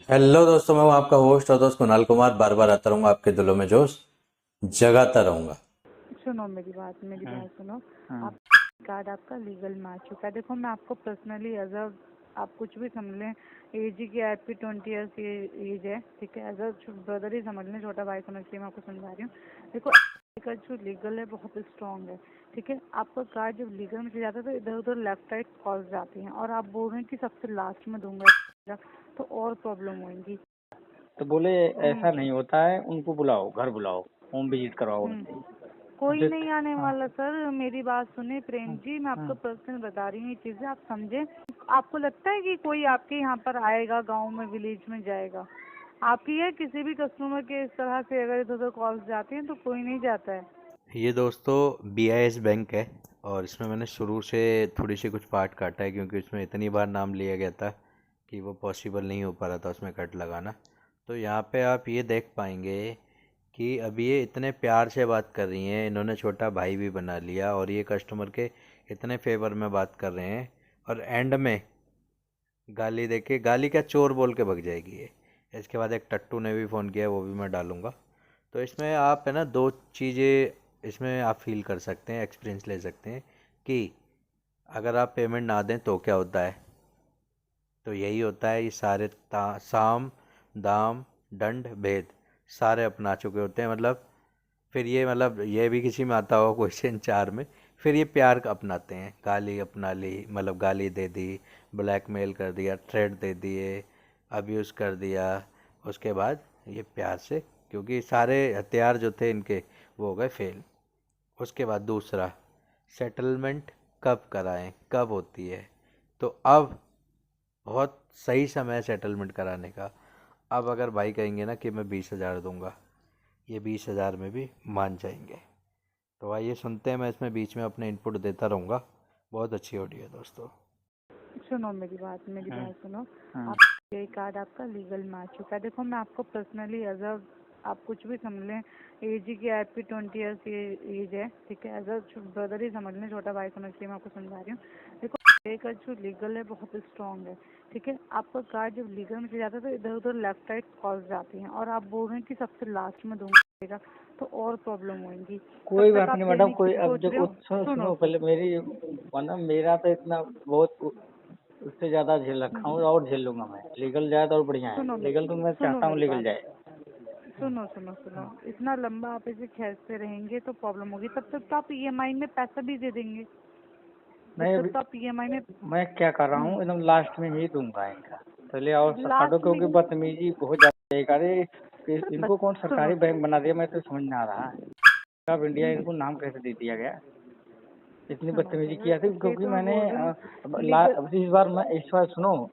Hello दोस्तों, मैं हूं आपका होस्ट और दोस्त कुणाल कुमार। बार बार आता रहूंगा, आपके दिलों में जोश जगाता रहूंगा। सुनो मेरी हुँ, बात सुनो। हुँ, आप कार्ड आपका लीगल में आ चुका है। देखो, मैं आपको पर्सनली एज अ आप कुछ भी समझ लें, एज की आपकी 20 ईयर्स ये एज है, ठीक है। एज अ ब्रदर ही समझ लें, छोटा भाई समझ के मैं आपको समझा रही हूँ। देखो, का जो लीगल है बहुत स्ट्रांग है, ठीक है। आपका कार्ड जब लीगल में चला जाता है तो इधर उधर लेफ्ट राइट कॉल्स जाती हैं, और आप बोल रहे हैं कि सबसे लास्ट में दूंगा, तो और प्रॉब्लम होगी। तो बोले हम्म। ऐसा नहीं होता है, उनको बुलाओ, घर बुलाओ, होम विज़िट करवाओ हम्म। उनसे। कोई जित नहीं आने हाँ, वाला सर, मेरी बात सुने प्रेम हुँ, जी, मैं आपको हुँ, पर्सनल बता रही हूँ ये चीज़ें, आप समझे। आपको लगता है कि कोई आपके यहाँ पर आएगा, गांव में विलेज में जाएगा? आप ही है, किसी भी कस्टमर के इस तरह से अगर इधर उधर कॉल्स जाती हैं तो कोई नहीं जाता है। ये दोस्तों BIS बैंक है, और इसमें मैंने शुरू से थोड़ी सी कुछ पार्ट काटा है, क्योंकि इसमें इतनी बार नाम लिया गया था कि वो पॉसिबल नहीं हो पा रहा था उसमें कट लगाना। तो यहाँ पे आप ये देख पाएंगे कि अभी ये इतने प्यार से बात कर रही हैं, इन्होंने छोटा भाई भी बना लिया और ये कस्टमर के इतने फेवर में बात कर रहे हैं, और एंड में गाली देके, गाली क्या, चोर बोल के भग जाएगी ये। इसके बाद एक टट्टू ने भी फ़ोन किया, वो भी मैं डालूंगा। तो इसमें आप है ना, दो चीज़ें इसमें आप फील कर सकते हैं, एक्सपीरियंस ले सकते हैं कि अगर आप पेमेंट ना दें तो क्या होता है। तो यही होता है, ये सारे साम दाम दंड भेद सारे अपना चुके होते हैं। मतलब फिर ये, मतलब ये भी किसी में आता होगा क्वेश्चन 4 में। फिर ये प्यार का अपनाते हैं, गाली अपना ली, मतलब गाली दे दी, ब्लैकमेल कर दिया, थ्रेट दे दिए, अब्यूज़ कर दिया। उसके बाद ये प्यार से, क्योंकि सारे हथियार जो थे इनके वो हो गए फेल। उसके बाद दूसरा, सेटलमेंट कब कराएं, कब होती है। तो अब बहुत सही समय है सेटलमेंट कराने का। अब अगर भाई कहेंगे ना कि मैं 20,000 दूंगा, ये 20,000 में भी मान जाएंगे। तो आइए सुनते हैं, मैं इसमें बीच में अपने इनपुट देता रहूँगा। बहुत अच्छी ऑडियो है दोस्तों। सुनो मेरी हुँ, बात सुनो। हुँ, आप ये कार्ड आपका लीगल में आ चुका है। देखो, मैं आपको पर्सनली एज अ आप कुछ भी समझ लें, एज की आपकी 20 ईयर्स ये एज है, ठीक है। एज अ ब्रदर ही समझ लें, छोटा भाई समझ के मैं आपको समझा रही हूँ। देखो, ये का जो लीगल है बहुत स्ट्रांग है, ठीक है। आपका कार्ड जब लीगल में चला जाता है तो इधर उधर लेफ्ट राइट कॉल्स जाती हैं, और आप बोल रहे हैं कि सबसे लास्ट में दूंगा, तो और प्रॉब्लम होगी। तब कोई तक बात आप नहीं मैडम, लेने की कोई अब सोच जो रहे हो। सुनो सुनो सुनो पहले सुनो। मेरी, वरना मेरा तो इतना बहुत उससे ज़्यादा झेल रखा हूँ, और झेल लूँगा मैं। लीगल जाए तो और बढ़िया है, सुनो लीगल तो मैं सुनो चाहता हूँ मेरी लीगल बात। जाए। सुनो, इतना लंबा आप इसे खींचते रहेंगे तो प्रॉब्लम होगी। तब तक तो आप ईएमआई में पैसा भी दे देंगे। जब नहीं तक अभी तो आप ईएमआई में। मैं क्या कर रहा हूँ, एकदम लास्ट में ही दूंगा इनका। पहले और काटो, लास्ट में क्योंकि बदतमीजी बहुत ज़्यादा है। अरे सर इनको कौन सुनो सरकारी बैंक बना दिया, मैं तो समझ में आ रहा है। ऑफ इंडिया इनको नाम कैसे दे दिया गया। इतनी सुनो बदतमीजी किया था, सर, इसलिए क्योंकि तो मैं मैंने बोल रही हूँ अब लीगल। अब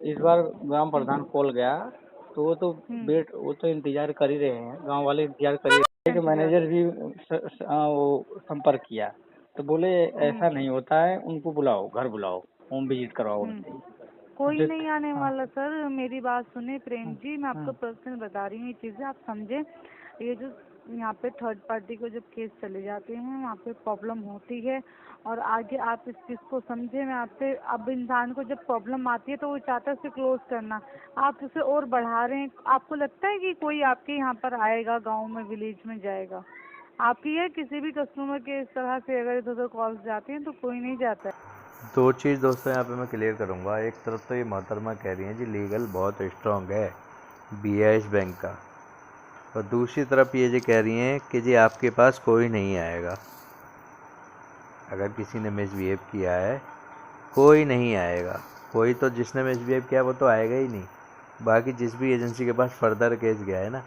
इस बार ग्राम प्रधान कॉल गया, तो वो तो वो तो इंतजार कर ही रहे हैं, गांव वाले इंतजार कर ही रहे हैं कि इंतजार। मैनेजर भी वो संपर्क किया। तो बोले हम्म। ऐसा नहीं होता है, उनको बुलाओ, घर बुलाओ, होम विजिट करवाओ हम्म। उनसे। कोई जित नहीं आने हाँ, वाला सर, मेरी बात सुने प्रेम हाँ, जी, मैं आपको हाँ, पर्सनल बता रही हूँ ये चीज़ें, आप समझे। ये जो यहाँ पे थर्ड पार्टी को जब केस चले जाते हैं वहाँ पे प्रॉब्लम होती है, और आगे आप इस चीज़ को समझे। मैं आपसे, अब इंसान को जब प्रॉब्लम आती है तो वो चाहता है उसे क्लोज करना, आप उसे और बढ़ा रहे हैं। आपको लगता है कि कोई आपके यहाँ पर आएगा, गाँव में विलेज में जाएगा? आप ही है, किसी भी कस्टमर के इस तरह से अगर इधर उधर कॉल्स जाती हैं तो कोई नहीं जाता है। दो चीज़ दोस्तों यहाँ पे मैं क्लियर करूँगा। एक तरफ तो ये मोहतरमा कह रही हैं जी लीगल बहुत स्ट्रांग है BIS बैंक का, और दूसरी तरफ ये जी कह रही हैं कि जी आपके पास कोई नहीं आएगा। अगर किसी ने मिसबिहेव किया है, कोई नहीं आएगा। कोई तो, जिसने मिसबिहेव किया वो तो आएगा ही नहीं। बाकी जिस भी एजेंसी के पास फर्दर केस गया है ना,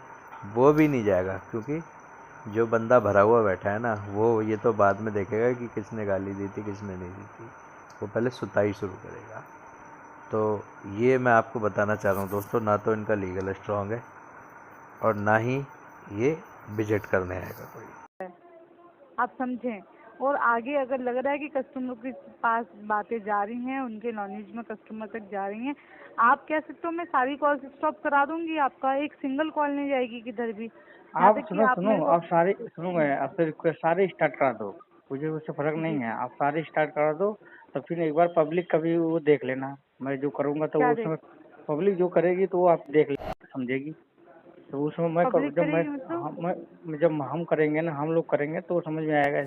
वो भी नहीं जाएगा, क्योंकि जो बंदा भरा हुआ बैठा है ना, वो ये तो बाद में देखेगा कि किसने गाली दी थी, किसने नहीं दी थी। वो पहले सुताई शुरू करेगा। तो ये मैं आपको बताना चाह रहा हूँ दोस्तों, ना तो इनका लीगल स्ट्रांग है, और ना ही ये विजिट करने आएगा कोई। आप समझें। और आगे अगर लग रहा है कि कस्टमर के पास बातें जा रही हैं, उनके नॉलेज में कस्टमर तक जा रही हैं, आप कह सकते हो मैं सारी कॉल स्टॉप करा दूंगी, आपका एक सिंगल कॉल नहीं जाएगी किधर भी, यहाँ आप तक कि सुनो आप सुनो, मेरे को। आप सारे सुनो, मैं आपसे रिक्वेस्ट, सारे स्टार्ट करा दो। मुझे उससे फर्क नहीं जी। है, आप सारे स्टार्ट करा दो। तो फिर एक बार पब्लिक का भी वो देख लेना, मैं जो करूँगा तो क्या वो देख। उसमें पब्लिक जो करेगी तो वो आप देख लेना, समझेगी। तो उस समय मैं पब्लिक जब मैं करेगी मतलब? हाँ, जब हम करेंगे ना, हम लोग करेंगे तो समझ में आएगा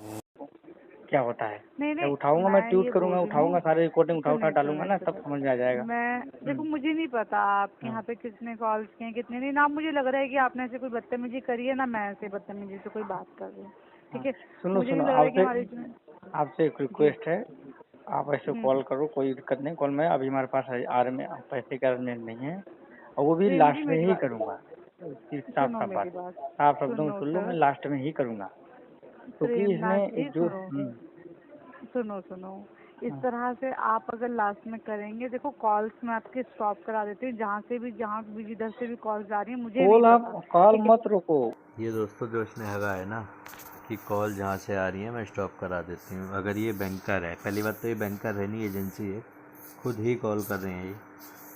क्या होता है। नहीं जब नहीं, उठाऊंगा, मैं मैं ट्वीट ये बोल करूंगा, रही उठाऊंगा, हूँ, सारे रिकॉर्डिंग उठा सुनिए डालूंगा सुनिए ना, तब सुनिए, समझ में आ जाएगा। मैं देखो, मुझे नहीं पता आपके हम्म। यहाँ पे कितने कॉल्स किए हैं कितने नहीं ना, मुझे लग रहा है कि आपने ऐसे कोई बदतमीजी करी है ना, मैं ऐसे बदतमीजी से कोई बात कर रही हूँ, हाँ, ठीक है। सुनो मुझे सुनो, नहीं लग रहा है कि आपसे हमारे इसमें। आपसे एक जी। रिक्वेस्ट है। आप ऐसे हम्म। कॉल करो, कोई दिक्कत नहीं। कॉल में अभी हमारे पास पैसे का अरेंजमेंट नहीं है, और वो भी प्रेम जी लास्ट में मेरी ही बात करूंगा। इसकी साफ सुनो, साफ मेरी बात, बात साफ शब्दों में सुनो सुन लो, मैं सर, लास्ट में ही करूंगा, क्योंकि प्रेमनाथ इसमें जी जो सुनो सुनो, इस हाँ। तरह से आप अगर लास्ट में करेंगे, देखो कॉल्स मैं आपके स्टॉप करा देती हूँ, जहाँ भी जिधर से भी कॉल्स आ रही है मुझे नहीं कॉल आप पता, कॉल ठीक है। मत रोको। ये दोस्तों जो इसने हगा है ना कि कॉल जहाँ से आ रही है मैं स्टॉप करा देती हूँ। अगर ये बैंकर है, पहली बात तो ये बैंकर है नहीं, एजेंसी है, खुद ही कॉल कर रहे हैं ये।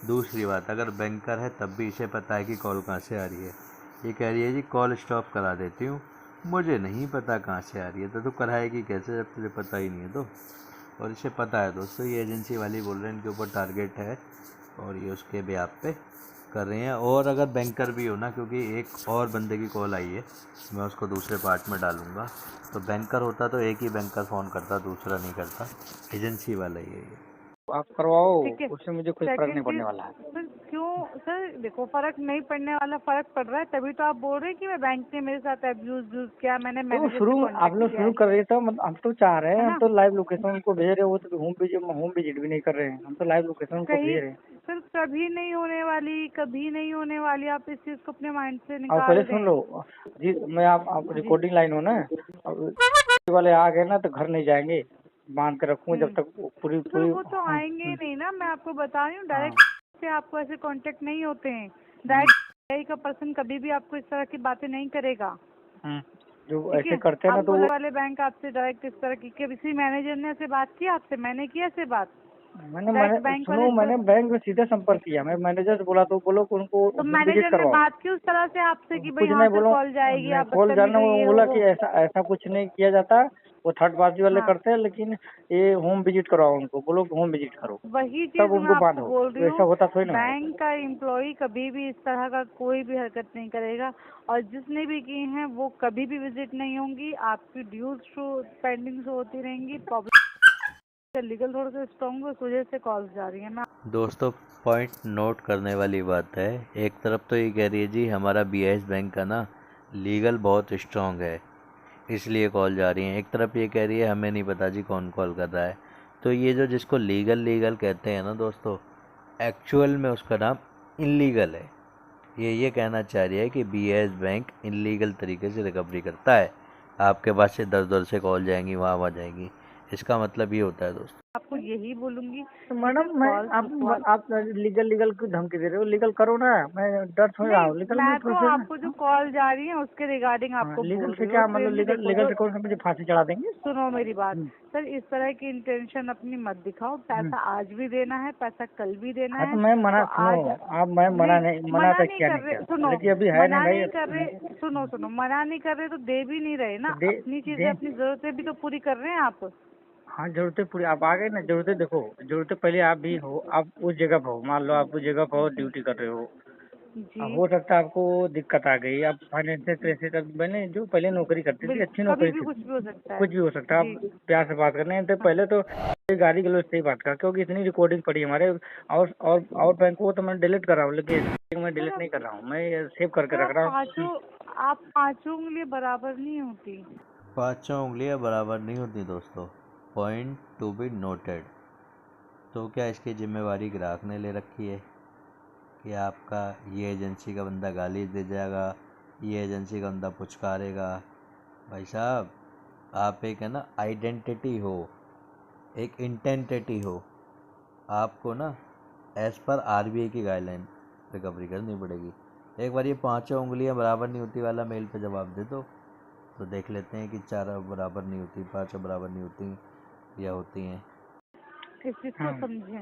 दूसरी बात, अगर बैंकर है तब भी इसे पता है कि कॉल कहाँ से आ रही है। ये कह रही है जी कॉल स्टॉप करा देती हूँ, मुझे नहीं पता कहाँ से आ रही है। तो तू कराएगी कैसे जब तुझे पता ही नहीं है तो। और इसे पता है दोस्तों, ये एजेंसी वाली बोल रहे हैं इनके ऊपर टारगेट है और ये उसके ब्याह पे कर रहे हैं। और अगर बैंकर भी हो ना, क्योंकि एक और बंदे की कॉल आई है, मैं उसको दूसरे पार्ट में डालूंगा। तो बैंकर होता तो एक ही बैंकर फ़ोन करता, दूसरा नहीं करता, एजेंसी वाला ही है ये। आप करवाओ, ठीक है। उससे मुझे कोई फर्क नहीं सेकंड पड़ने चीज, वाला है। सर क्यों सर, देखो फर्क नहीं पड़ने वाला, फर्क पड़ रहा है तभी तो आप बोल रहे हैं कि मैं बैंक ने मेरे साथ अब्यूज किया, मैंने तो मैनेजर शुरू से आप कांटेक्ट लोग किया शुरू है कर रहे थे, हम तो चाह रहे हैं, है हम ना। तो लाइव लोकेशन उनको भेज रहे हैं। वो तो होम विजिट भी नहीं कर रहे हैं, हम तो लाइव लोकेशन उनको कहीं भेज रहे हैं। सर कभी नहीं होने वाली, कभी नहीं होने वाली, आप इस चीज को अपने माइंड से और पहले निकाल सुन दें। लो जी, मैं आप जी। रिकॉर्डिंग लाइन हो ना, अब वाले आ गए ना तो घर नहीं जाएंगे, बांध के रखूंगा जब तक वो पूरी तो फिर पूरी वो तो आएंगे ही नहीं ना, मैं आपको बता रही हूँ, हाँ। डायरेक्ट से आपको ऐसे कांटेक्ट नहीं होते हैं। डायरेक्ट का पर्सन कभी भी आपको इस तरह की बातें नहीं करेगा, हम्म, जो ठीक ऐसे है। करते हैं ना तो आपको वाले बैंक आपसे डायरेक्ट इस तरह की, किसी मैनेजर ने ऐसे बात की आपसे? मैंने किया ऐसे बात? मैंने डायरेक्ट बैंक वाले सुनो, मैंने बैंक में सीधे संपर्क किया। मैं मैनेजर से बोला तो बोलो कि उनको तो होम विजिट मैनेजर ने करवाओ। बात की उस तरह से आपसे कि भाई कुछ यहाँ नहीं से बोलो, कॉल जाएगी, नहीं आप कॉल जाना, बदतमीज हो, वो ये हो बोला वो। कि ऐसा ऐसा कुछ नहीं किया जाता, वो थर्ड पार्टी वाले हाँ, करते हैं, लेकिन ये होम विजिट करवाओ, उनको बोलो कि होम विजिट करो, वही तब चीज मैं उनको आपको बांधो। बोल रही तो ऐसा हूँ। होता थोड़ी ना है। बैंक का एम्प्लॉय कभी भी इस तरह का कोई भी हरकत नहीं करेगा, और जिसने भी की हैं वो कभी भी विजिट नहीं होंगी, आपकी ड्यूज शो पेंडिंग शो होती रहेंगी। प्रॉब्लम लीगल थोड़ा सा स्ट्रॉन्ग है, उस वजह से कॉल्स जा रही है। मैं दोस्तों पॉइंट नोट करने वाली बात है, एक तरफ तो ये कह रही है जी हमारा बीआईएस बैंक का ना लीगल बहुत स्ट्रांग है इसलिए कॉल जा रही है, एक तरफ ये कह रही है हमें नहीं पता जी कौन कॉल कर रहा है। तो ये जो जिसको लीगल लीगल कहते हैं ना दोस्तों, एक्चुअल में उसका नाम इनलीगल है। ये कहना चाह रही है कि बीआईएस बैंक इनलीगल तरीके से रिकवरी करता है, आपके पास से दर दर से कॉल जाएंगी, वहाँ जाएंगी। इसका मतलब ये होता है दोस्तों। आपको यही बोलूंगी तो कि मैडम सर मैं कॉल आप लीगल लीगल की धमकी दे रहे हो? लीगल करो ना, मैं डर थोड़ी रहा नहीं, हूँ। लीगल में मैं तो प्रोसेस। आपको जो कॉल जा रही है उसके रिगार्डिंग हाँ, आपको लीगल बोल से रही हूँ। क्या मतलब? प्रेम जी लीगल देखो, लीगल जो से कौन सा मुझे फांसी चढ़ा देंगे? सुनो मेरी बात, सर इस तरह की इंटेंशन अपनी मत दिखाओ। पैसा आज भी देना है, पैसा कल भी देना हाँ, तो है, मैं तो मना सुनो, आज आप मैं मना नहीं, नहीं, मना मना तक नहीं किया कर नहीं रहे, क्या, सुनो, लेकिन अभी है ना मना भाई। नहीं कर रहे, सुनो सुनो, मना नहीं कर रहे तो दे भी नहीं रहे ना, दे अपनी चीजें दे अपनी जरूरतें भी तो पूरी कर रहे हैं आप। हाँ, जरूरतें पूरी आप आ गए ना। जरूरतें देखो, जरूरतें पहले आप भी हो, आप उस जगह पर हो, मान लो आप उस जगह पर हो, ड्यूटी कर रहे हो। जी, हो सकता है आपको दिक्कत आ गई, आप फाइनेंशियल क्राइसिस। अब मैंने जो पहले नौकरी करती थी, अच्छी बिल्कुल, कभी नौकरी भी थी, कुछ भी हो सकता है। कुछ भी हो सकता है। जी, आप प्यार से बात करने तो पहले तो गाली गलौज से ही बात कर, क्योंकि इतनी रिकॉर्डिंग पड़ी हमारे। और बैंक को तो मैं डिलीट कर रहा हूँ, लेकिन मैं सर डिलीट नहीं कर रहा हूँ, मैं सेव करके रख रहा हूँ। आप पांचों उंगली बराबर नहीं होती। पाँचों उंगलियां बराबर नहीं होती दोस्तों, पॉइंट टू बी नोटेड। तो क्या इसकी जिम्मेवारी ग्राहक ने ले रखी है कि आपका ये एजेंसी का बंदा गाली दे जाएगा, ये एजेंसी का बंदा पुचकारेगा? भाई साहब, आप एक है ना आइडेंटिटी हो, एक इंटेंटिटी हो, आपको ना एज़ पर आरबीआई की गाइडलाइन रिकवरी करनी पड़ेगी। एक बार ये पाँचों उंगलियां बराबर नहीं होती वाला मेल पे जवाब दे दो, तो देख लेते हैं कि चारों बराबर नहीं होती, पाँचों बराबर नहीं होती या होती हैं। इस चीज को हाँ समझें,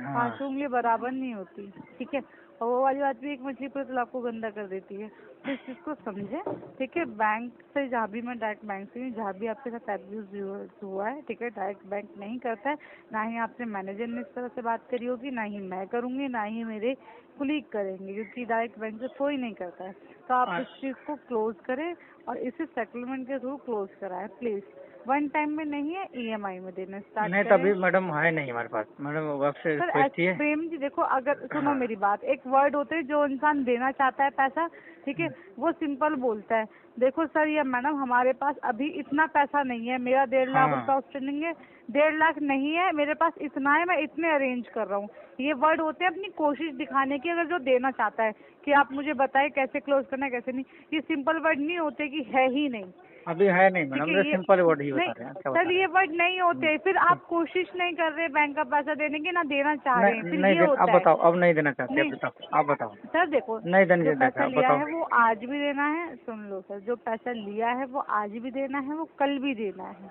हाँ पांचों उंगली बराबर नहीं होती, ठीक है। और वो वाली बात भी, एक मछली पूरे तालाब को गंदा कर देती है। तो इस चीज़ को समझे, ठीक है। बैंक से जहाँ भी, मैं डायरेक्ट बैंक से हूँ, जहाँ भी आपके साथ एब्यूज हुआ है, ठीक है, डायरेक्ट बैंक नहीं करता है। ना ही आपसे मैनेजर ने इस तरह से बात करी होगी, ना ही मैं करूँगी, ना ही मेरे कुलीग करेंगे, क्योंकि डायरेक्ट बैंक से कोई नहीं करता है। तो आप इस चीज़ को क्लोज करें और इसे सेटलमेंट के थ्रू क्लोज कराएं प्लीज। वन टाइम में नहीं है, EMI में देना स्टार्ट नहीं, करें। तभी मैडम है नहीं हमारे पास, मैडम वक्त से सर रिक्वेस्ट ही है। प्रेम जी देखो, अगर सुनो मेरी बात, एक वर्ड होते हैं जो इंसान देना चाहता है पैसा, ठीक है, वो सिंपल बोलता है। देखो सर या मैडम, हमारे पास अभी इतना पैसा नहीं है, मेरा 1.5 लाख हाँ। रुपए आउटस्टैंडिंग है, 1.5 लाख नहीं है मेरे पास, इतना है, मैं इतने अरेंज कर रहा हूँ। ये वर्ड होते हैं अपनी कोशिश दिखाने की, अगर जो देना चाहता है कि आप मुझे बताएं कैसे क्लोज करना है कैसे नहीं। ये सिंपल वर्ड नहीं होते कि है ही नहीं, अभी है नहीं ठीक मैडम, है। ये ये सिंपल वर्ड ही बता नहीं रहे हैं। क्या बता सर, रहे ये वर्ड नहीं होते। फिर आप कोशिश नहीं कर रहे बैंक का पैसा देने की, ना देना चाह हैं? रहे हैं, फिर नहीं ये अब होता है। बताओ, अब नहीं देना चाहते, अब नहीं बताओ, आप बताओ। सर देखो, नहीं देना जो चाहते, पैसा आप लिया बताओ। है वो आज भी देना है। सुन लो सर, जो पैसा लिया है वो आज भी देना है, वो कल भी देना है,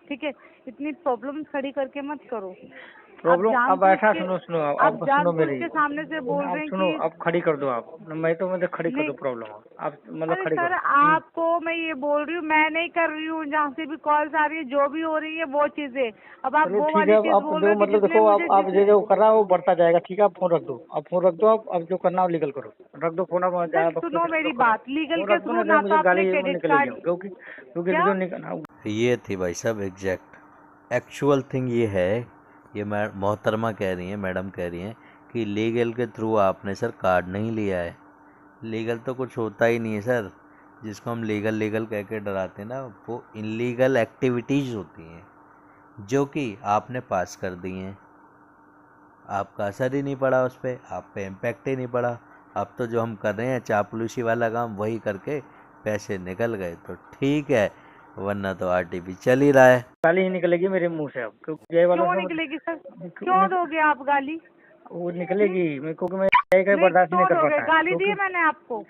ठीक है। इतनी प्रॉब्लम खड़ी करके मत करो। प्रॉब्लम अब ऐसा, आप सुनो सुनो, आप अब सुनो जानबूझ मेरी, के सामने से बोल आप रहे हैं सुनो, कि अब खड़ी कर दो आप, मैं तो मतलब खड़ी कर नहीं। दो प्रॉब्लम, आप मतलब अरे खड़ी सर, करो। आपको मैं ये बोल रही हूँ, मैं नहीं कर रही हूँ। जहाँ से भी कॉल्स आ रही है, जो भी हो रही है वो चीजें, अब आप चलो वो ठीक है, वाली अब चीज आप बोल रहे जो हो कि मतलब जिसने देखो, मुझे आप जो जो कर रहा है वो बढ़ता जाएगा, ठीक है। आप फोन रख दो, आप फोन रख दो, आप जो करना हो लीगल करो, रख दो फोन, अब सर ज्यादा सुनो मेरी करो, बात, लीगल फोन के रख दो, थ्रू नहीं तो ना तो मुझे आपने गाली क्रेडिट निकलेगी, कार्ड क्योंकि क्योंकि क्या। जो निकल। ये थी भाई साहब एग्जैक्ट एक्चुअल थिंग ये है। ये मोहतरमा कह रही हैं, मैडम कह रही हैं कि लीगल के थ्रू आपने सर कार्ड नहीं लिया है। लीगल तो कुछ होता ही नहीं है सर। जिसको हम लीगल लीगल कह के डराते हैं ना, वो इनलीगल एक्टिविटीज़ होती हैं जो कि आपने पास कर दी हैं। आपका असर ही नहीं पड़ा उस पर, आप पे इम्पैक्ट ही नहीं पड़ा। अब तो जो हम कर रहे हैं चापलूसी वाला काम, वही करके पैसे निकल गए तो ठीक है, वरना तो RTP चल ही रहा है। गाली ही निकलेगी मेरे मुंह से अब, क्योंकि जय वाला क्यों सब निकलेगी सर, क्यों दोगे आप गाली। वो निकलेगी, मैं क्योंकि मैं जय का नहीं बर्दाश्त नहीं क्यों कर दोगे, पाता है, गाली दी क्योंकि है मैंने आपको।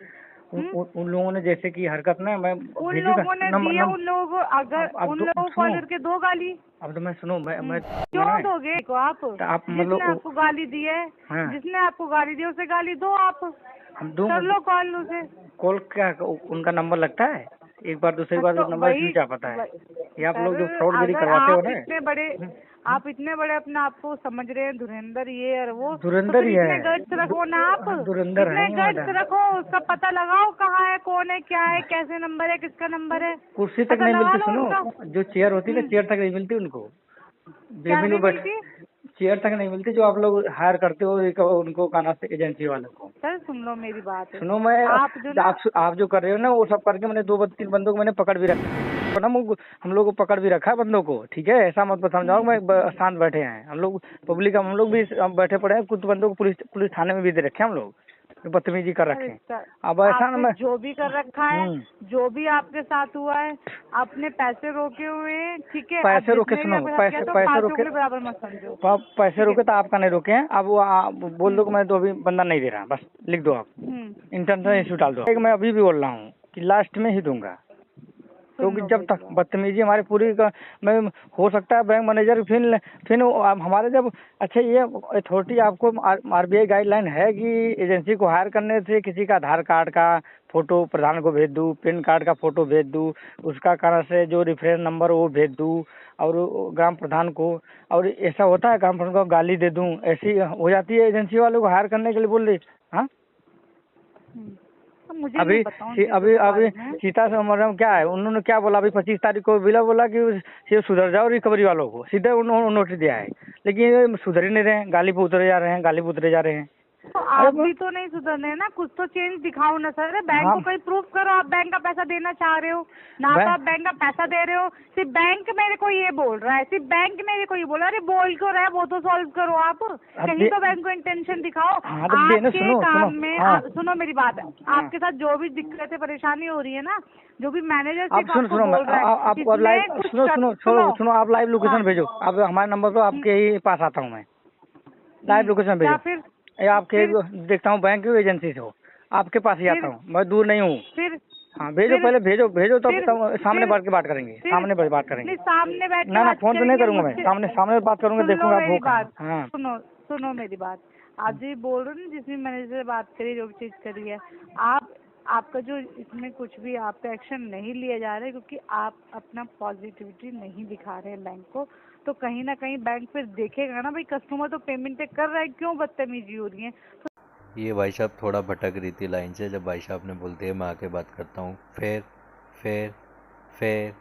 उन लोगों ने जैसे की हरकत ना, मैं उन भेजी का लोगों ने नंबर दिए, उन लोगों को, अगर अब उन तो लोगों को सुनो, कॉल करके दो गाली। अब तो मैं सुनो, मैं क्यों दोगे को आप, तो आप जिसने मतलब आपको गाली दी है, हाँ, जिसने आपको गाली दी है उसे गाली दो आप, हम दो कर लो कॉल उसे। कॉल, क्या उनका नंबर लगता है, एक बार दूसरी बार तो तो नंबर वही स्विच आ पाता है। ये आप लोग जो सर, फ्रॉडगिरी अगर करवाते हो आप ना। इतने बड़े, आप इतने बड़े अपने आप को समझ रहे हैं धुरंधर ये और वो, तो धुरंधर फिर ही इतने है, गट्स रखो ना आप, धुरंधर है इतने गट्स मैडम। रखो, उसका पता लगाओ कहाँ है, कौन है, क्या है, कैसे नंबर है, किसका नंबर है, कुर्सी तक पता नहीं लगा मिलती, लो सुनो, उनका। जो चेयर होती है ना, चेयर तक नहीं मिलती उनको, क्या बेबी नहीं में बैठ, मिलती। चेयर तक नहीं मिलती, जो आप लोग हायर करते हो उनको, काना से एजेंसी वालों को। सर सुन लो मेरी बात, सुनो, मैं आप जो ना, आप जो कर रहे हो ना, वो सब करके मैंने 2-3 बंदों को मैंने पकड़ भी रखा ना, हम लोग को पकड़ भी रखा है बंदों को, ठीक है। ऐसा मत समझाओ मैं शांत बैठे हैं हम लोग, पब्लिक हम लोग भी बैठे पड़े हैं, कुछ बंदों को पुलिस थाने में भी दे रखे हैं हम लोग, जो बदतमीजी कर रखे हैं। अब ऐसा ना, आपने मैं जो भी कर रखा है, जो भी आपके साथ हुआ है, आपने पैसे रोके हुए हैं, ठीक है। पैसे रोके, जिसने भी सुनो, आपके साथ किया, तो पैसे पाँचों रोके, के बराबर मत समझो। पैसे रोके तो आपका नहीं रोके हैं। अब वो बोल दो कि मैं तो अभी बंदा नहीं दे रहा, बस लिख दो आप, इंटरनेशनल इशू डाल दो। मैं अभी भी बोल रहा हूँ कि लास्ट में ही दूंगा, क्योंकि जब तक बदतमीजी हमारी पूरी मैं, हो सकता है बैंक मैनेजर फिर हमारे जब, अच्छा ये अथॉरिटी आपको RBI गाइडलाइन है कि एजेंसी को हायर करने से किसी का आधार कार्ड का फोटो प्रधान को भेज दूँ, पैन कार्ड का फोटो भेज दूँ, उसका कारण से जो रेफरेंस नंबर वो भेज दूँ, और ग्राम प्रधान को, और ऐसा होता है ग्राम प्रधान को गाली दे दूँ, ऐसी हो जाती है एजेंसी वालों को हायर करने के लिए, बोल रही। हाँ, मुझे अभी अभी सीता से मैडम क्या है, उन्होंने क्या बोला, अभी 25 तारीख को बोला कि ये सुधर जाओ रिकवरी वालों को, सीधे उन्होंने नोटिस दिया है, लेकिन ये सुधर ही नहीं रहे हैं, गाली पे उतरे जा रहे हैं, गाली पे उतरे जा रहे हैं। तो आप भी तो नहीं सुधरने ना, कुछ तो चेंज दिखाओ ना सर। बैंक को कोई प्रूफ करो आप बैंक का पैसा देना चाह रहे हो ना, तो आप बैंक का पैसा दे रहे हो। सिर्फ बैंक मेरे को ये बोल रहा है, सिर्फ बैंक मेरे को ये बोल रहा है। अरे बोल क्यों रहा है, वो तो सॉल्व करो आप, कहीं तो बैंक को इंटेंशन दिखाओ। आपके काम में सुनो मेरी बात, आपके साथ जो भी दिक्कतें परेशानी हो रही है ना, जो भी मैनेजर सिर्फ आपको बोल रहा है, आप लाइव सुनो, आप लाइव लोकेशन भेजो, आप हमारे नंबर पर आपके ही पास आता हूँ मैं, लाइव लोकेशन भेजो। फिर आपके देखता हूँ बैंक की एजेंसी से हो, आपके पास ही आता हूँ, मैं दूर नहीं हूँ। फिर हाँ भेजो, पहले भेजो तो सामने बैठ के बात करेंगे, सामने बात करेंगे। सामने बैठ ना फोन तो नहीं करूँगा मैं, सामने बात करूँगा, देखूंगा आप। सुनो मेरी बात, आज ही बोल रही हूँ, जिसमें मैनेजर से बात करी, जो भी चीज करी है, आपका जो इसमें कुछ भी आप पे एक्शन नहीं लिया जा रहा है, क्योंकि आप अपना पॉजिटिविटी नहीं दिखा रहे हैं बैंक को। तो कहीं ना कहीं बैंक फिर देखेगा ना, भाई कस्टमर तो पेमेंट कर रहा है, क्यों बदतमीजी हो रही है। तो ये भाई साहब थोड़ा भटक रही थी लाइन से, जब भाई साहब ने बोलते हैं मैं आके बात करता हूँ, फिर फिर फिर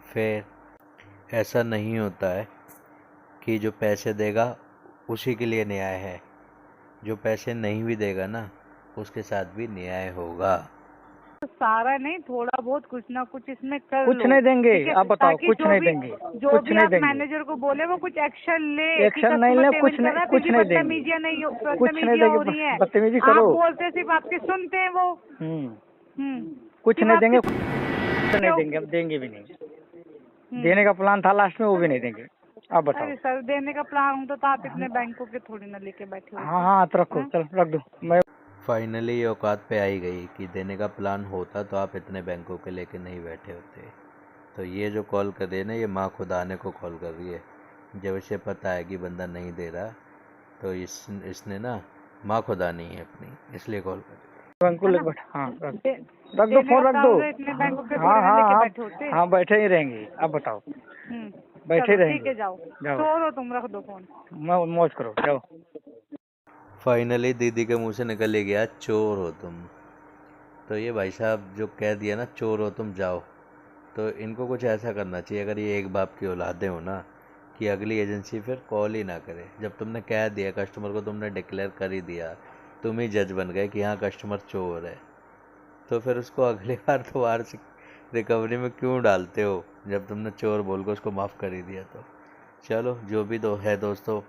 फिर ऐसा नहीं होता है कि जो पैसे देगा उसी के लिए न्याय है, जो पैसे नहीं भी देगा ना उसके साथ भी न्याय होगा। सारा नहीं, थोड़ा बहुत कुछ ना कुछ इसमें कर कुछ लो, नहीं देंगे, ठीक है? आप बताओ, ताकि कुछ नहीं देंगे, जो कुछ भी नहीं आप देंगे, मैनेजर को बोले वो कुछ एक्शन ले, एक्शन नहीं ले, कुछ नहीं, कुछ नहीं देंगे, बदतमीजियां नहीं हो, कुछ नहीं बदतमीजियां हो देंगे, रही है। बदतमीजी आप करो। बोलते सिर्फ आपके सुनते हैं वो। कुछ सिर्फ नहीं आपकी देंगे, कुछ नहीं देंगे, अब देंगे भी नहीं। देने का प्लान था लास्ट में, वो भी नहीं देंगे। आप बताओ। अरे सर, देने का प्लान होता तो आप इतने बैंकों के थोड़ी ना लेके बैठे हो। हाँ हाँ, तो रखो, चल रख दो। मैं फाइनली ये औकात पे आई गई कि देने का प्लान होता तो आप इतने बैंकों के लेके नहीं बैठे होते। तो ये जो कॉल कर रही है ना, ये माँ खुदाने को कॉल कर रही है। जब इसे पता है कि बंदा नहीं दे रहा, तो इसने ना माँ खुदानी है अपनी, इसलिए कॉल कर रही है। बैंक को लेके बैठ, हाँ रख दो, देने फोन का रख प्लान दो। होता इतने बैंकों के हाँ थोड़ी ना हाँ लेके हाँ बैठे होते। हाँ, बैठे ही रहेंगे। आप बताओ, बैठे चलो रहेंगे। ठीक है, जाओ जाओ, सो लो, तुम रख दो फोन। मौज करो, जाओ। फाइनली दीदी के मुंह से निकल ही गया, चोर हो तुम। तो ये भाई साहब जो कह दिया ना, चोर हो तुम, जाओ, तो इनको कुछ ऐसा करना चाहिए, अगर ये एक बाप की औलादे हो ना, कि अगली एजेंसी फिर कॉल ही ना करे। जब तुमने कह दिया कस्टमर को, तुमने डिक्लेयर कर ही दिया, तुम ही जज बन गए कि हाँ कस्टमर चोर है, तो फिर उसको अगली बार दोबारा से रिकवरी में क्यों डालते हो, जब तुमने चोर बोल कर उसको माफ़ कर ही दिया। तो चलो, जो भी तो है दोस्तों,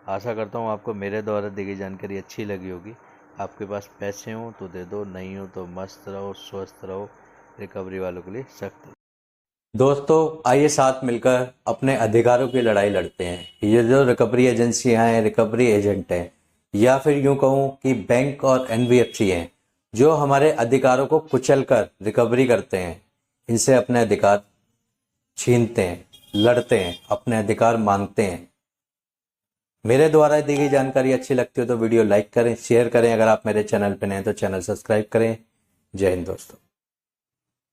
आशा करता हूँ आपको मेरे द्वारा दी गई जानकारी अच्छी लगी होगी। आपके पास पैसे हों तो दे दो, नहीं हो तो मस्त रहो, स्वस्थ रहो। रिकवरी वालों के लिए सख्त। दोस्तों आइए साथ मिलकर अपने अधिकारों की लड़ाई लड़ते हैं। ये जो रिकवरी एजेंसियां हैं, रिकवरी एजेंट हैं, या फिर यूं कहूं कि बैंक और एनबीएफसी हैं, जो हमारे अधिकारों को कुचलकर रिकवरी करते हैं, इनसे अपने अधिकार छीनते हैं, लड़ते हैं, अपने अधिकार मांगते हैं। मेरे द्वारा दी गई जानकारी अच्छी लगती हो तो वीडियो लाइक करें, शेयर करें। अगर आप मेरे चैनल पर नए हैं तो चैनल सब्सक्राइब करें। जय हिंद दोस्तों।